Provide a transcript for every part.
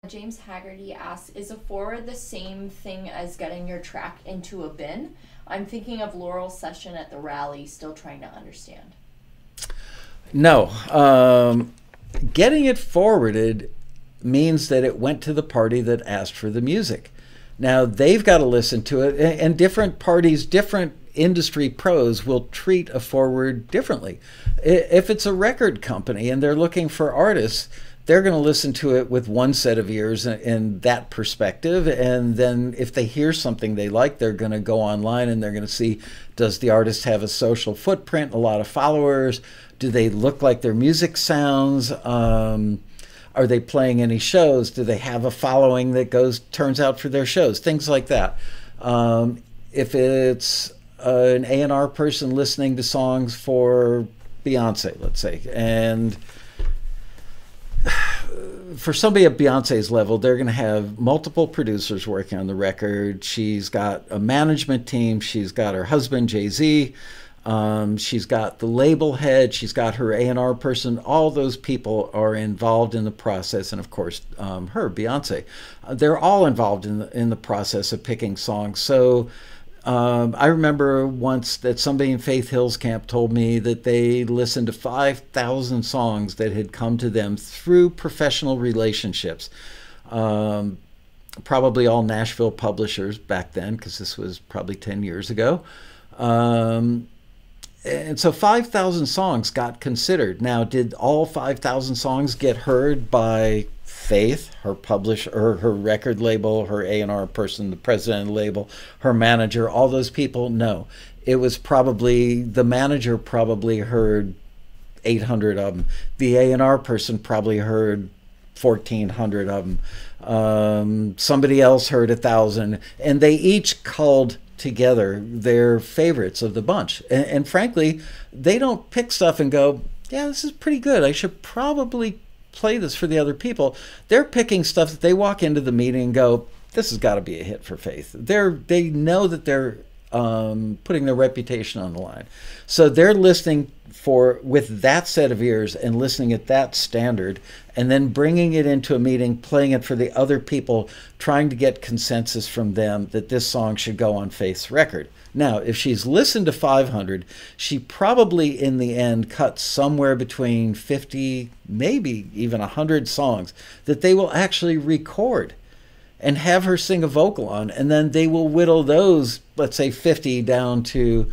James Haggerty asks, is a forward the same thing as getting your track into a bin? I'm thinking of Laurel's session at the rally, still trying to understand. No. Getting it forwarded means that it went to the party that asked for the music. Now, they've got to listen to it, and different parties, different industry pros will treat a forward differently. If it's a record company and they're looking for artists, they're going to listen to it with one set of ears in that perspective. And then if they hear something they like, they're going to go online and they're going to see, does the artist have a social footprint, a lot of followers? Do they look like their music sounds? Are they playing any shows? Do they have a following that turns out for their shows? Things like that. If it's an A&R person listening to songs for Beyonce, let's say, and for somebody at Beyonce's level, they're going to have multiple producers working on the record. She's got a management team. She's got her husband, Jay-Z. She's got the label head. She's got her A&R person. All those people are involved in the process. And of course, Beyonce. They're all involved in the process of picking songs. So I remember once that somebody in Faith Hill's camp told me that they listened to 5,000 songs that had come to them through professional relationships. Probably all Nashville publishers back then, because this was probably 10 years ago. And so 5,000 songs got considered. Now, did all 5,000 songs get heard by Faith, her publisher, or her record label, her A&R person, the president of the label, her manager, all those people? No. It was probably, the manager probably heard 800 of them. The A&R person probably heard 1,400 of them. Somebody else heard 1,000. And they each culled together their favorites of the bunch. And frankly, they don't pick stuff and go, yeah, this is pretty good. I should probably play this for the other people. They're picking stuff that they walk into the meeting and go, this has got to be a hit for Faith. They know that they're putting their reputation on the line. So they're listening with that set of ears and listening at that standard, and then bringing it into a meeting, playing it for the other people, trying to get consensus from them that this song should go on Faith's record. Now, if she's listened to 500, she probably in the end cut somewhere between 50, maybe even 100 songs that they will actually record and have her sing a vocal on, and then they will whittle those, let's say 50, down to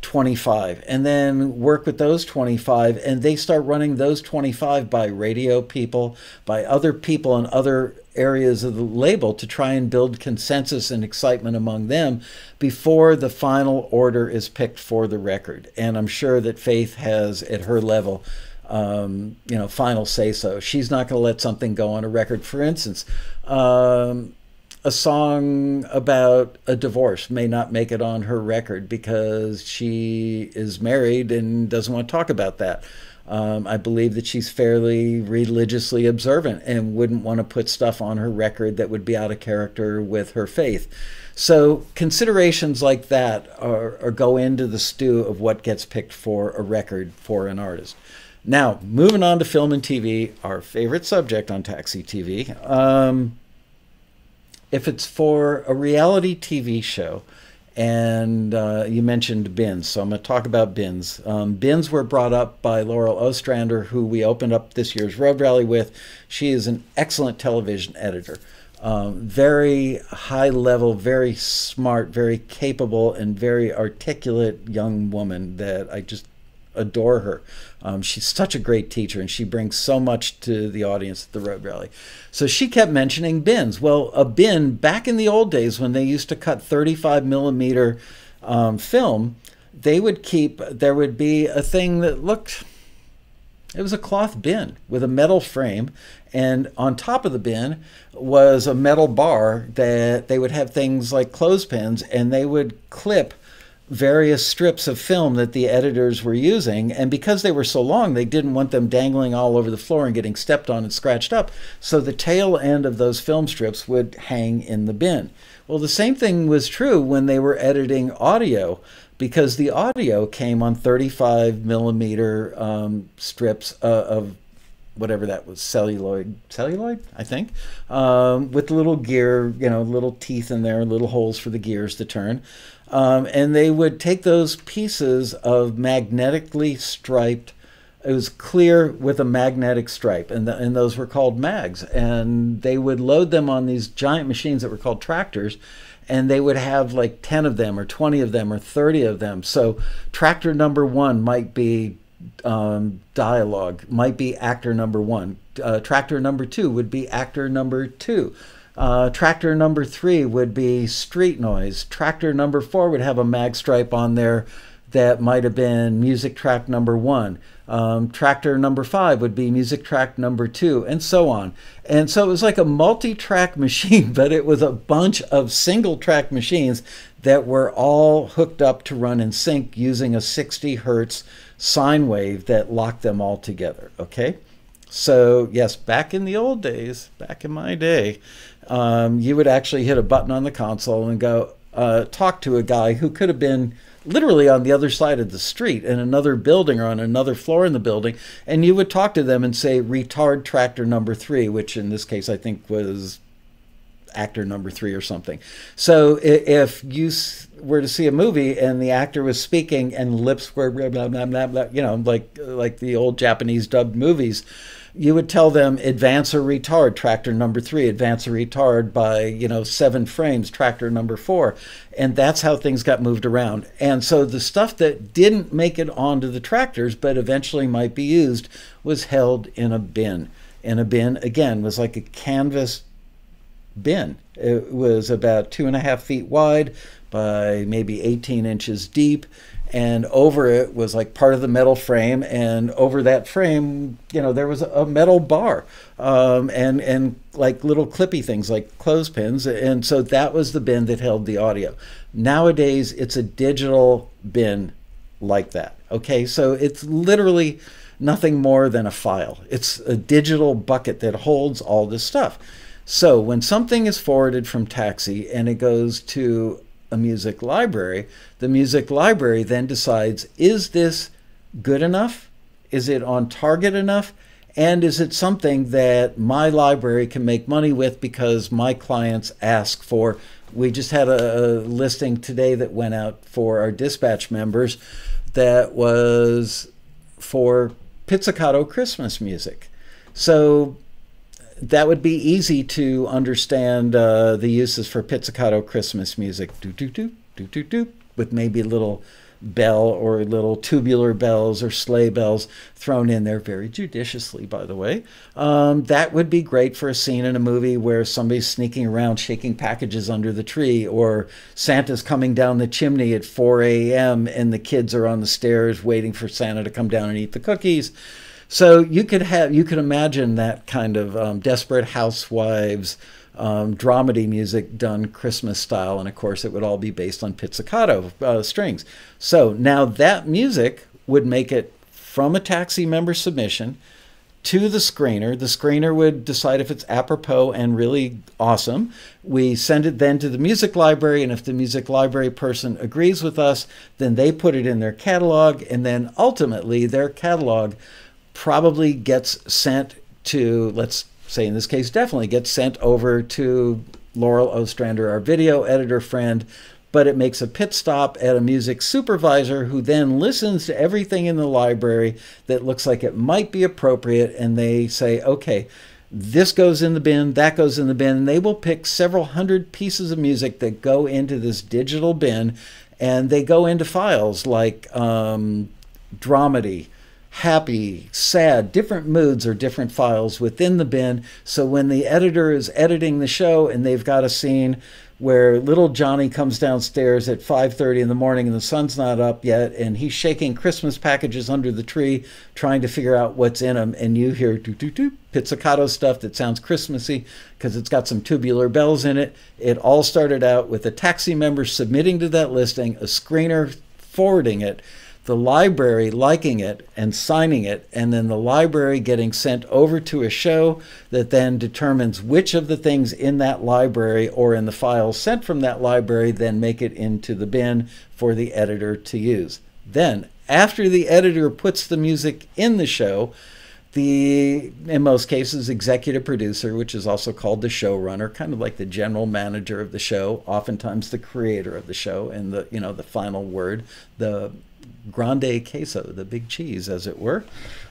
25, and then work with those 25, and they start running those 25 by radio people, by other people in other areas of the label to try and build consensus and excitement among them before the final order is picked for the record. And I'm sure that Faith has, at her level, final say-so. She's not going to let something go on a record. For instance, a song about a divorce may not make it on her record because she is married and doesn't want to talk about that. I believe that she's fairly religiously observant and wouldn't want to put stuff on her record that would be out of character with her faith. So considerations like that are go into the stew of what gets picked for a record for an artist. Now, moving on to film and TV, our favorite subject on Taxi TV. If it's for a reality TV show, and you mentioned bins, so I'm going to talk about bins. Bins were brought up by Laurel Ostrander, who we opened up this year's Road Rally with. She is an excellent television editor. Very high level, very smart, very capable, and very articulate young woman that I just adore her. She's such a great teacher, and she brings so much to the audience at the Road Rally. So she kept mentioning bins. Well, a bin, back in the old days when they used to cut 35 millimeter film, there would be a thing that looked, it was a cloth bin with a metal frame, and on top of the bin was a metal bar that they would have things like clothespins, and they would clip various strips of film that the editors were using, and because they were so long, they didn't want them dangling all over the floor and getting stepped on and scratched up, so the tail end of those film strips would hang in the bin. Well, the same thing was true when they were editing audio, because the audio came on 35 millimeter strips of whatever that was, celluloid, I think, with little gear, little teeth in there, little holes for the gears to turn. And they would take those pieces of magnetically striped, it was clear with a magnetic stripe, and those were called mags. And they would load them on these giant machines that were called tractors, and they would have like 10 of them or 20 of them or 30 of them. So tractor number 1 might be dialogue, might be actor number 1. Tractor number 2 would be actor number 2. Tractor number 3 would be street noise. Tractor number 4 would have a mag stripe on there that might have been music track number 1. Tractor number 5 would be music track number 2, and so on. And so it was like a multi-track machine, but it was a bunch of single-track machines that were all hooked up to run in sync using a 60 hertz sine wave that locked them all together, okay? So yes, back in the old days, back in my day, you would actually hit a button on the console and go talk to a guy who could have been literally on the other side of the street in another building or on another floor in the building, and you would talk to them and say retard tractor number 3, which in this case I think was actor number 3 or something. So if you were to see a movie and the actor was speaking and lips were blah, blah, blah, blah, blah, like the old Japanese dubbed movies, you would tell them advance or retard tractor number 3, advance or retard by 7 frames tractor number 4, and that's how things got moved around. And so the stuff that didn't make it onto the tractors but eventually might be used was held in a bin. And a bin again was like a canvas bin. It was about 2.5 feet wide by maybe 18 inches deep, and over it was like part of the metal frame, and over that frame there was a metal bar, and like little clippy things like clothespins, and so that was the bin that held the audio. Nowadays it's a digital bin like that, okay? So it's literally nothing more than a file. It's a digital bucket that holds all this stuff. So when something is forwarded from Taxi and it goes to a music library, the music library then decides, is this good enough? Is it on target enough? And is it something that my library can make money with because my clients ask for? We just had a listing today that went out for our dispatch members that was for pizzicato Christmas music. So that would be easy to understand the uses for pizzicato Christmas music, do do do do do do, with maybe a little bell or little tubular bells or sleigh bells thrown in there very judiciously, by the way. That would be great for a scene in a movie where somebody's sneaking around shaking packages under the tree, or Santa's coming down the chimney at 4 a.m. and the kids are on the stairs waiting for Santa to come down and eat the cookies. So you could imagine that kind of Desperate Housewives dramedy music done Christmas style, and of course it would all be based on pizzicato strings. So now that music would make it from a Taxi member submission to the screener. The screener would decide if it's apropos and really awesome. We send it then to the music library, and if the music library person agrees with us, then they put it in their catalog, and then ultimately their catalog probably gets sent to, let's say in this case, definitely gets sent over to Laurel Ostrander, our video editor friend, but it makes a pit stop at a music supervisor who then listens to everything in the library that looks like it might be appropriate, and they say, okay, this goes in the bin, that goes in the bin, and they will pick several hundred pieces of music that go into this digital bin, and they go into files like dramedy, happy, sad, different moods or different files within the bin. So when the editor is editing the show and they've got a scene where little Johnny comes downstairs at 5:30 in the morning and the sun's not up yet, and he's shaking Christmas packages under the tree trying to figure out what's in them, and you hear doo-doo-doo pizzicato stuff that sounds Christmassy because it's got some tubular bells in it. It all started out with a Taxi member submitting to that listing, a screener forwarding it, the library liking it and signing it, and then the library getting sent over to a show that then determines which of the things in that library or in the files sent from that library then make it into the bin for the editor to use. Then, after the editor puts the music in the show, in most cases, executive producer, which is also called the showrunner, kind of like the general manager of the show, oftentimes the creator of the show, and the final word, the grande queso, the big cheese, as it were,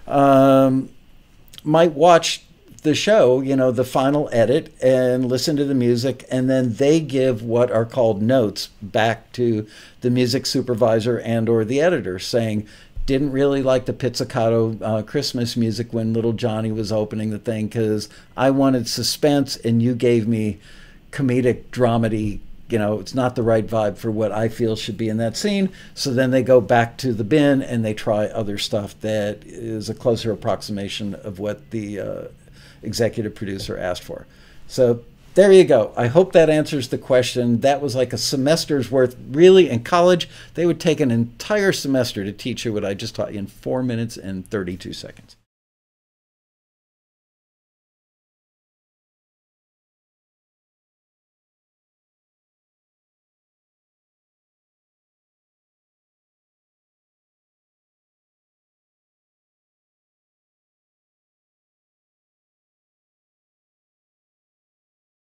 might watch the show, the final edit, and listen to the music, and then they give what are called notes back to the music supervisor and or the editor, saying, didn't really like the pizzicato Christmas music when little Johnny was opening the thing because I wanted suspense and you gave me comedic dramedy. It's not the right vibe for what I feel should be in that scene. So then they go back to the bin and they try other stuff that is a closer approximation of what the executive producer asked for. So there you go. I hope that answers the question. That was like a semester's worth. Really, in college, they would take an entire semester to teach you what I just taught you in 4 minutes and 32 seconds.